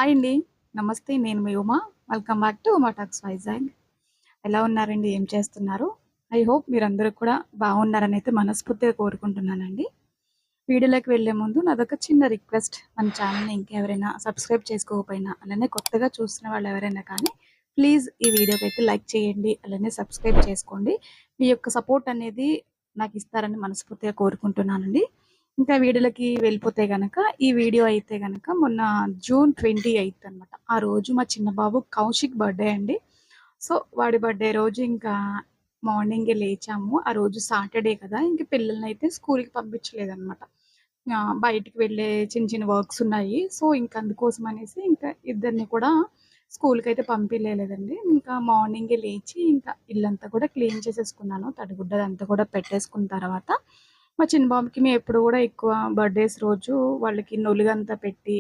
Hi అండి. నమస్తే. నేను మీ Uma. Welcome back to Uma talks Vizag. ఎలా ఉన్నారండి? ఏం చేస్తున్నారు? ఐ హోప్ మీరందరూ కూడా బాగున్నారనైతే మనస్ఫూర్తిగా కోరుకుంటున్నానండి. వీడియోలోకి వెళ్ళే ముందు నాదొక చిన్న రిక్వెస్ట్. మన ఛానల్‌ని ఇంకెవరైనా సబ్స్క్రైబ్ చేసుకోకపోయినా, అలానే కొత్తగా చూస్తున్న వాళ్ళు ఎవరైనా కానీ ప్లీజ్ ఈ వీడియోకైతే లైక్ చేయండి. అలానే సబ్స్క్రైబ్ చేసుకోండి. మీ యొక్క సపోర్ట్ అనేది నాకిస్తారని మనస్ఫూర్తిగా కోరుకుంటున్నానండి. ఇంకా వీడియోలకి వెళ్ళిపోతే గనక, ఈ వీడియో అయితే గనక మొన్న జూన్ 28 అనమాట. ఆ రోజు మా చిన్న బాబు కౌశిక్ బర్త్‌డే అండి. సో, వాడి బర్త్‌డే రోజు ఇంకా మార్నింగే లేచాము. ఆ రోజు సాటర్‌డే కదా! ఇంక పిల్లలనైతే స్కూల్‌కి పంపించలేదనమాట. బయటికి వెళ్ళే చిన్న చిన్న వర్క్స్ ఉన్నాయి. సో, ఇంక అందుకోసం అనేసి ఇంకా ఇద్దరిని కూడా స్కూల్‌కైతే పంపియలేదండి. ఇంకా మార్నింగే లేచి ఇంకా ఇల్లంతా కూడా క్లీన్ చేసేసుకున్నాను. తడిగుడ్డదంతా కూడా పెట్టేసుకున్న తర్వాత మా చిన్న బాబుకి మేమెప్పుడు గూడా ఎక్కువ బర్త్‌డేస్ రోజు వాళ్ళకి నులుగంతా పెట్టి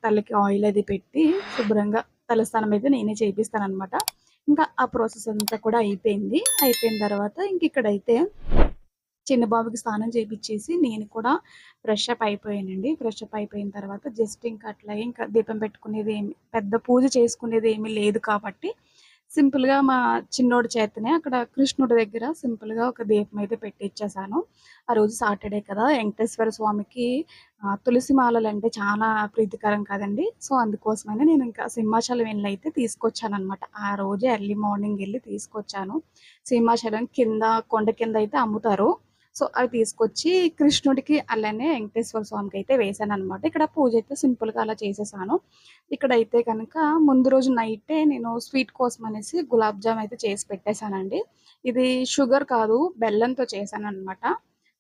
తలకి ఆయిల్ అది పెట్టి శుభ్రంగా తలస్నానం అయితే నేనే చేపిస్తాననమాట. ఇంకా ఆ ప్రాసెస్ అంతా కూడా అయిపోయింది. అయిపోయిన తర్వాత ఇంకిక్కడైతే చిన్న బాబుకి స్నానం చేపిచ్చేసి నేను కూడా ఫ్రెష్ అప్ అయిపోయానండి. ఫ్రెష్ అప్ అయిపోయిన తర్వాత జస్ట్ ఇంకా అట్లాగే ఇంకా దీపం పెట్టుకునేదేమి పెద్ద పూజ చేసుకునేదేమీ లేదు కాబట్టి సింపుల్‌గా మా చిన్నోడి చేతనే అక్కడ కృష్ణుడి దగ్గర సింపుల్‌గా ఒక దీపం అయితే పెట్టిచ్చేసాను. ఆ రోజు సాటర్‌డే కదా! వెంకటేశ్వర స్వామికి తులసి మాలలంటే చాలా ప్రీతికరం కదండీ! సో, అందుకోసమని నేను ఇంకా సింహాచలం వెళ్లయితే తీసుకొచ్చాననమాట. ఆ రోజే ఎర్లీ మార్నింగ్ ఎళ్లి తీసుకొచ్చాను. సింహాచలం కింద కొండ కింద అయితే అమ్ముతారు. సో, అవి తీసుకొచ్చి కృష్ణుడికి అలానే వెంకటేశ్వర స్వామికైతే వేశాననమాట. ఇక్కడ పూజ అయితే సింపుల్‌గా అలా చేసేసాను. ఇక్కడైతే కనుక ముందు రోజు నైటే నేను స్వీట్ కోసం అనేసి గులాబ్ జామ్ అయితే చేసి పెట్టేశానండి. ఇది షుగర్ కాదు, బెల్లంతో చేశాననమాట.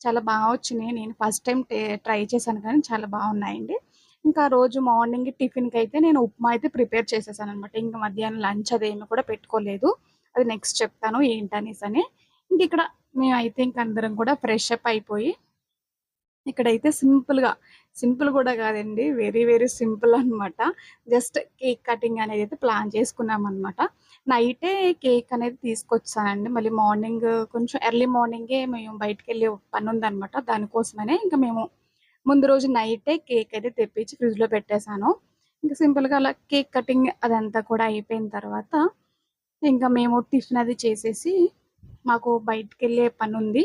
చాలా వచ్చినాయి. నేను ఫస్ట్ టైమ్ ట్రై చేశాను కానీ చాలా బాగున్నాయండి. ఇంకా ఆ రోజు మార్నింగ్ టిఫిన్‌కైతే నేను ఉప్మా అయితే ప్రిపేర్ చేసేసాననమాట. ఇంక మధ్యాహ్నం లంచ్ అదేమి కూడా పెట్టుకోలేదు. అది నెక్స్ట్ చెప్తాను ఏంటనేసని. ఇంకిక్కడ మేమైతే ఇంక అందరం కూడా ఫ్రెష్ అప్ అయిపోయి ఇక్కడైతే సింపుల్ గూడా గాదండి. వెరీ, వెరీ సింపుల్ అనమాట. జస్ట్ కేక్ కటింగ్ అనేదైతే ప్లాన్ చేసుకున్నామనమాట. నైటే కేక్ అనేది తీసుకొచ్చేసానండి. మళ్ళీ మార్నింగ్ కొంచెం ఎర్లీ మార్నింగే మేము బయటికెళ్ళే పనుందనమాట. దానికోసమనే ఇంక మేము ముందు రోజు నైటే కేక్ అయితే తెప్పించి ఫ్రిడ్జ్‌లో పెట్టేసాను. ఇంక సింపుల్‌గా అలా కేక్ కటింగ్ అదంతా కూడా అయిపోయిన తర్వాత, ఇంకా మేము టిఫిన్ అది చేసేసి మాకు బయటికెళ్ళే పనుంది.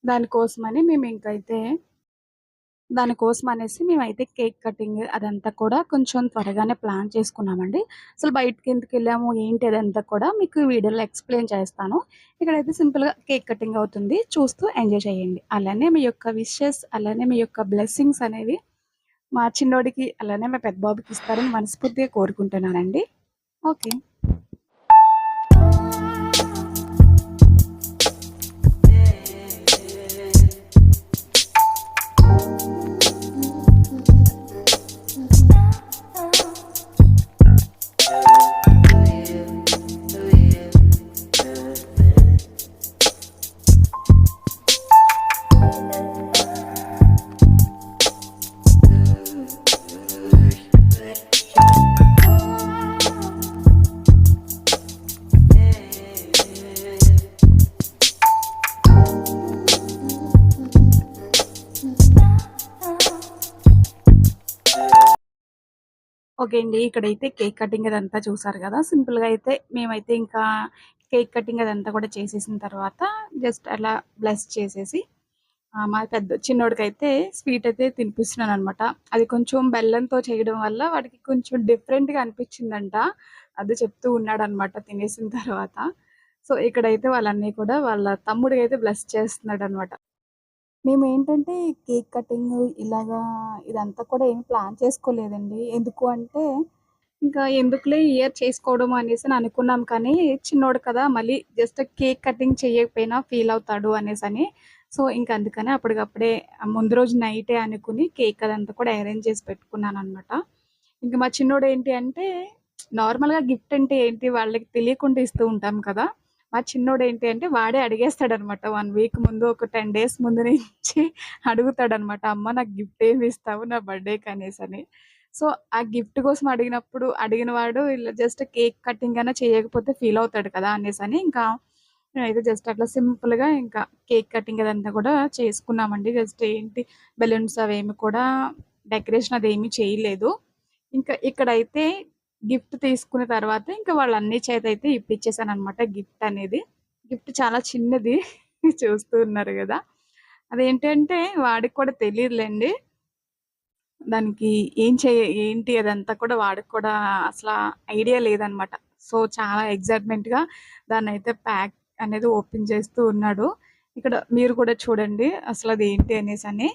దానికోసమని మేమింకైతే దానికోసమనేసి మేమైతే కేక్ కటింగ్ అదంతా కూడా కొంచెం త్వరగానే ప్లాన్ చేసుకున్నామండి. అసలు బయటికెందుకెళ్ళాము, ఏంటి అదంతా కూడా మీకు ఈ వీడియోలో ఎక్స్‌ప్లెయిన్ చేస్తాను. ఇక్కడైతే సింపుల్‌గా కేక్ కటింగ్ అవుతుంది. చూస్తూ ఎంజాయ్ చేయండి. అలానే మీ యొక్క విషెస్, అలానే మీ యొక్క బ్లెస్సింగ్స్ అనేవి మా చిన్నోడికి, అలానే మా పెద్ద బాబుకి ఇస్తారని మనస్ఫూర్తిగా కోరుకుంటున్నానండి. ఓకే. ఓకే అండి. ఇక్కడైతే కేక్ కటింగ్ అదంతా చూసారు గదా! సింపుల్‌గా అయితే మేమైతే ఇంకా కేక్ కటింగ్ అదంతా కూడా చేసేసిన తర్వాత జస్ట్ అలా బ్లెస్ చేసేసి మా చిన్నోడికైతే స్వీట్ అయితే తినిపిస్తున్నాననమాట. అది కొంచెం బెల్లంతో చేయడం వల్ల వాడికి కొంచెం డిఫరెంట్‌గా అనిపిచ్చిందంట. అదే చెప్తూ ఉన్నాడనమాట తినేసిన తర్వాత. సో, ఇక్కడైతే వాళ్ళ అన్నయ్య కూడా వాళ్ళ తమ్ముడికైతే బ్లెస్ చేస్తున్నాడనమాట. మేమేంటంటే కేక్ కటింగు ఇలాగా ఇదంతా కూడా ఏమి ప్లాన్ చేసుకోలేదండి. ఎందుకు అంటే, ఇంకా ఎందుకులే ఈ ఇయర్ చేసుకోవడం అనేసని అనుకున్నాం కానీ, చిన్నోడు కదా! మళ్ళీ జస్ట్ కేక్ కటింగ్ చేయకపోయినా ఫీలవుతాడు అనేసని. సో, ఇంక అందుకని అప్పటికప్పుడే ముందు రోజు నైటే అనుకుని కేక్ అదంతా కూడా అరేంజ్ చేసి పెట్టుకున్నాననమాట. ఇంక మా చిన్నోడేంటి అంటే, నార్మల్‌గా గిఫ్ట్ అంటే ఏంటి వాళ్ళకి తెలియకుండా ఇస్తూ ఉంటాం కదా! మా చిన్నోడేంటి అంటే వాడే అడిగేస్తాడనమాట. 1 వీక్ ముందు, ఒక 10 డేస్ ముందు నుంచి అడుగుతాడనమాట. అమ్మ నాకు గిఫ్ట్ ఏమిస్తావు నా బర్త్‌డేకనేసని. సో, ఆ గిఫ్ట్ కోసం అడిగిన వాడు ఇలా జస్ట్ కేక్ కటింగ్ అన్నా చేయకపోతే ఫీలవుతాడు కదా! అనేసని ఇంకా నేనైతే జస్ట్ అట్లా సింపుల్‌గా ఇంకా కేక్ కటింగ్ అదంతా కూడా చేసుకున్నామండి. జస్ట్ ఏంటి బెలూన్స్ అవేమి కూడా డెకరేషన్ అదేమి చేయలేదు. ఇంకా ఇక్కడైతే గిఫ్ట్ తీసుకున్న తర్వాత ఇంకా వాళ్ళ అన్నయ్య చేతైతే ఇప్పించేసాననమాట గిఫ్ట్ అనేది. గిఫ్ట్ చాలా చిన్నది చూస్తూ ఉన్నారు గదా! అదేంటంటే వాడికి కూడా తెలీదులెండి. దానికి ఏంటి అదంతా కూడా వాడికి కూడా అసలా ఐడియా లేదనమాట. సో, చాలా ఎక్సైట్‌మెంట్‌గా దాన్నయితే ప్యాక్ అనేది ఓపెన్ చేస్తూ ఉన్నాడు. ఇక్కడ మీరు కూడా చూడండి అసలదేంటి అనేసని.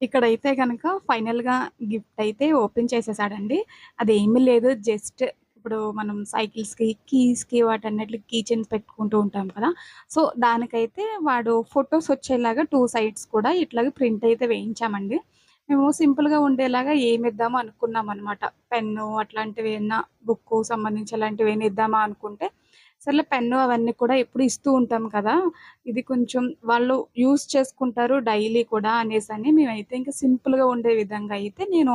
ఇక్కడైతే గనక ఫైనల్‌గా గిఫ్ట్ అయితే ఓపెన్ చేసేసాడండి. అదేమీ లేదు జస్ట్ ఇప్పుడు మనం సైకిల్స్‌కి, కీస్‌కి వాటన్నిటికి కీ చైన్స్ పెట్టుకుంటూ ఉంటాం కదా! సో, దానికైతే వాడు ఫోటోస్ వచ్చేలాగా 2 సైడ్స్ కూడా ఇట్లాగా ప్రింట్ అయితే వేయించామండి. మేము సింపుల్‌గా ఉండేలాగా ఏమిద్దామో అనుకున్నామనమాట. పెన్ను అట్లాంటివి ఏమన్నా బుక్కు సంబంధించి అలాంటివేమైనా ఇద్దామా అనుకుంటే, సర్లే పెన్ను అవన్నీ కూడా ఎప్పుడు ఇస్తూ ఉంటాం కదా! ఇది కొంచెం వాళ్ళు యూజ్ చేసుకుంటారు డైలీ కూడా అనేసని మేమైతే ఇంకా సింపుల్‌గా ఉండే విధంగా అయితే నేను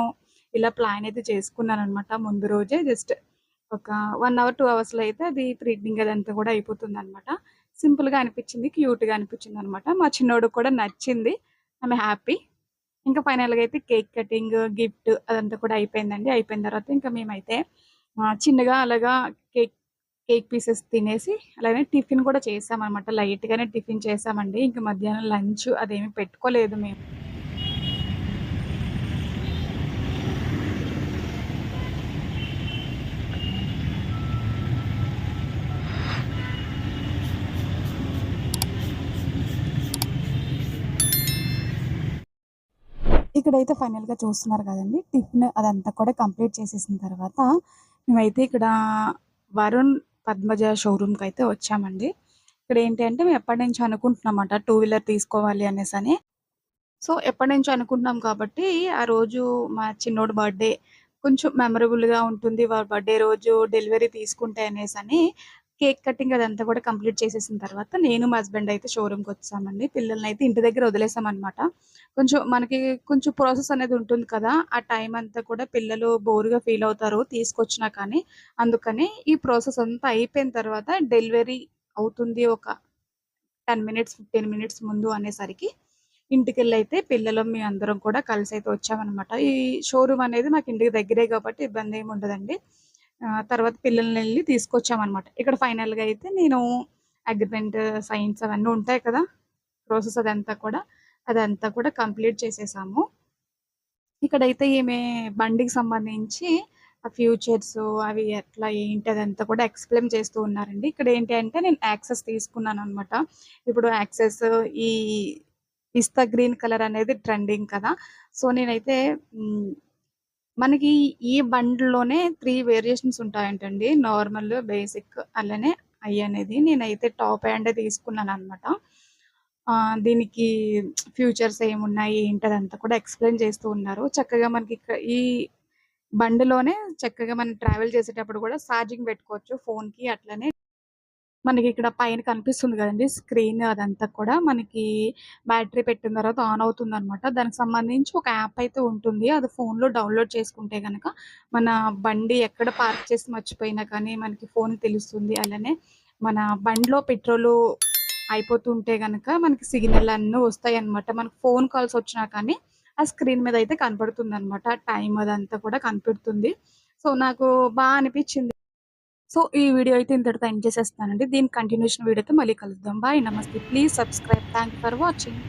ఇలా ప్లాన్ అయితే చేసుకున్నాననమాట. ముందు రోజే జస్ట్ ఒక 1 అవర్, 2 అవర్స్‌లో అయితే అది ప్రింటింగ్ అదంతా కూడా అయిపోతుందనమాట. సింపుల్‌గా అనిపిచ్చింది. క్యూట్‌గా అనిపిచ్చిందనమాట. మా చిన్నోడికి కూడా నచ్చింది. I'm happy. ఇంకా ఫైనల్‌గా అయితే కేక్ కటింగ్, గిఫ్ట్ అదంతా కూడా అయిపోయిందండి. అయిపోయిన తర్వాత ఇంకా మేమైతే చిన్నగా అలాగా కేక్ కేక్ పీసెస్ తినేసి అలానే టిఫిన్ కూడా చేసామనమాట. లైట్‌గానే టిఫిన్ చేసామండి. ఇంక మధ్యాహ్నం లంచ్ అదేమి పెట్టుకోలేదు మేము. ఇక్కడైతే ఫైనల్‌గా చూస్తున్నారు కదండీ! టిఫిన్ అదంతా కూడా కంప్లీట్ చేసేసిన తర్వాత మేమైతే ఇక్కడ వరుణ్, పద్మజ షోరూమ్‌కైతే వచ్చామండి. ఇక్కడేంటి అంటే మేము ఎప్పటినుంచో అనుకుంటున్నామట టూ వీలర్ తీసుకోవాలి అనేసని. సో, ఎప్పటినుంచో అనుకుంటున్నాం కాబట్టి, ఆ రోజు మా చిన్నోడి బర్త్‌డే కొంచెం మెమరబుల్‌గా ఉంటుంది. వాడి బర్త్‌డే రోజు డెలివరీ తీసుకుంటే అనేసని, కేక్ కటింగ్ అదంతా కూడా కంప్లీట్ చేసేసిన తర్వాత, నేను మా హస్బెండ్ అయితే షోరూమ్‌కొచ్చేసామండి. పిల్లల్నయితే ఇంటి దగ్గర వదిలేసామనమాట. కొంచెం మనకి కొంచెం ప్రాసెస్ అనేది ఉంటుంది కదా! ఆ టైం అంతా కూడా పిల్లలు బోర్‌గా ఫీల్ అవుతారు తీసుకొచ్చినా కానీ. అందుకని ఈ ప్రాసెస్ అంతా అయిపోయిన తర్వాత డెలివరీ అవుతుంది ఒక 10 మినిట్స్, 15 మినిట్స్ ముందు అనేసరికి ఇంటికెళ్ళైతే పిల్లలం మేమందరం కూడా కలిసైతే వచ్చామనమాట. ఈ షోరూమ్ అనేది మాకు ఇంటికి దగ్గరే కాబట్టి ఇబ్బందేమి ఉండదండి. తర్వాత పిల్లల్నెళ్లి తీసుకొచ్చామనమాట. ఇక్కడ ఫైనల్‌గా అయితే నేను అగ్రీమెంట్ సైన్స్ అవన్నీ ఉంటాయి కదా! ప్రాసెస్ అదంతా కూడా కంప్లీట్ చేసేసాము. ఇక్కడైతే ఈమె బండికి సంబంధించి ఫ్యూచర్స్ అవి ఎట్లా ఏంటి అదంతా కూడా ఎక్స్‌ప్లెయిన్ చేస్తూ ఉన్నారండి. ఇక్కడేంటి అంటే నేను యాక్సెస్ తీసుకున్నాననమాట. ఇప్పుడు యాక్సెస్ ఈ పిస్తా గ్రీన్ కలర్ అనేది ట్రెండింగ్ కదా! సో, నేనైతే హ్మ్. మనకి ఈ బండిల్‌లోనే 3 వేరియేషన్స్ ఉంటాయంటండి. నార్మల్, బేసిక్ అలానే ఐ అనేది. నేనైతే టాప్ ఎండే తీసుకున్నాననమాట. దీనికి ఫ్యూచర్స్ ఏమున్నాయి, ఏంటి అదంతా కూడా ఎక్స్‌ప్లెయిన్ చేస్తూ ఉన్నారు. చక్కగా మనకి ఈ బండిలోనే చక్కగా మనం ట్రావెల్ చేసేటప్పుడు కూడా ఛార్జింగ్ పెట్టుకోవచ్చు ఫోన్‌కి అట్లనే మనకిక్కడ పైన కనిపిస్తుంది గదండీ! స్క్రీన్ అదంతా కూడా మనకి బ్యాటరీ పెట్టిన తర్వాత ఆన్ అవుతుందనమాట. దానికి సంబంధించి ఒక యాప్ అయితే ఉంటుంది. అది ఫోన్‌లో డౌన్‌లోడ్ చేసుకుంటే గనక, మన బండి ఎక్కడ పార్క్ చేసి మర్చిపోయినా కానీ మనకి ఫోన్‌కి తెలుస్తుంది. అలానే మన బండిలో పెట్రోలు అయిపోతుంటే గనక మనకి సిగ్నల్ అన్నీ వస్తాయన్నమాట. మనకు ఫోన్ కాల్స్ వచ్చినా కానీ ఆ స్క్రీన్ మీద అయితే కనపడుతుందనమాట. టైం అదంతా కూడా కనిపెడుతుంది. సో, నాకు అనిపిచ్చింది. సో, ఈ వీడియో అయితే ఇంతటితో ఎండ్ చేసేస్తున్నానండి. దీని కంటిన్యూషన్ వీడియోతో మళ్ళీ కలుద్దాం. బాయ్. నమస్తే. Please subscribe. Thank you for watching.